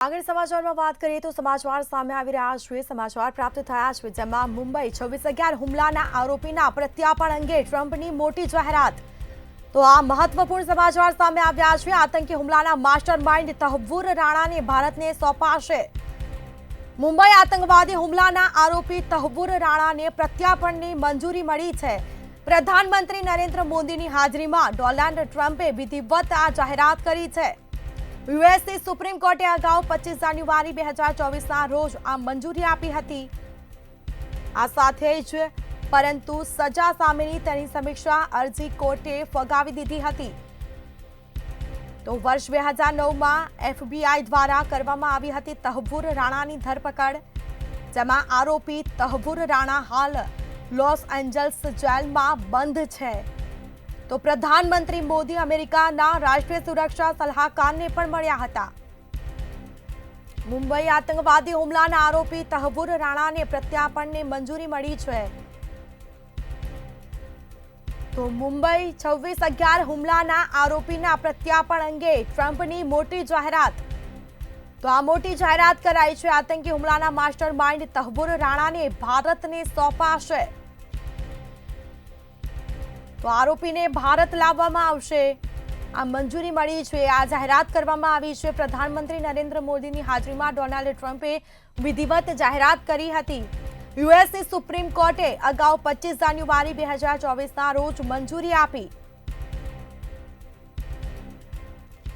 આગળ સમાચારમાં વાત કરીએ તો સમાચાર સામે આવી રહ્યા છે। સમાચાર પ્રાપ્ત થયા છે જેમાં મુંબઈ 26/11 હુમલાના આરોપીના પ્રત્યાર્પણ અંગે ટ્રમ્પની મોટી જાહેરાત। તો આ મહત્વપૂર્ણ સમાચાર સામે આવ્યા છે। આતંકી હુમલાના માસ્ટરમાઇન્ડ તહવ્વુર રાણાને ભારતને સોંપાશે। મુંબઈ આતંકવાદી હુમલાના આરોપી તહવ્વુર રાણાને પ્રત્યાર્પણની મંજૂરી મળી છે। પ્રધાનમંત્રી નરેન્દ્ર મોદીની હાજરીમાં ડોનાલ્ડ ટ્રમ્પે વિધિવત આ જાહેરાત કરી છે। યુએસની સુપ્રીમ કોર્ટે અગાઉ 25 જાન્યુઆરી 2024ના રોજ આ મંજૂરી આપી હતી। આ સાથે જ પરંતુ સજા સામેની તેની સમીક્ષા અરજી કોર્ટે ફગાવી દીધી હતી। તો વર્ષ 2009માં FBI દ્વારા કરવામાં આવી હતી તહવ્વુર રાણાની ધરપકડ, જેમાં આરોપી તહવ્વુર રાણા હાલ લોસ એન્જલ્સ જેલમાં બંધ છે। તો પ્રધાનમંત્રી મોદી અમેરિકાના રાષ્ટ્રીય સુરક્ષા સલાહકારને પણ મળ્યા હતા। મુંબઈ આતંકવાદી હુમલાના આરોપી તહવ્વુર રાણાને પ્રત્યાર્પણની મંજૂરી મળી છે। તો મુંબઈ 26/11 હુમલાના આરોપીના પ્રત્યાર્પણ અંગે ટ્રમ્પની મોટી જાહેરાત। તો આ મોટી જાહેરાત કરાઈ છે। આતંકી હુમલાના માસ્ટરમાઇન્ડ તહવ્વુર રાણાને ભારતને સોંપાશે। તો આરોપીને ભારત લાવવામાં આવશે। આ મંજૂરી મળી છે, આ જાહેરાત કરવામાં આવી છે। પ્રધાનમંત્રી નરેન્દ્ર મોદીની હાજરીમાં ડોનાલ્ડ ટ્રમ્પે વિધિવત જાહેરાત કરી હતી। યુએસની સુપ્રીમ કોર્ટે અગાઉ 25 જાન્યુઆરી 2024ના રોજ મંજૂરી આપી।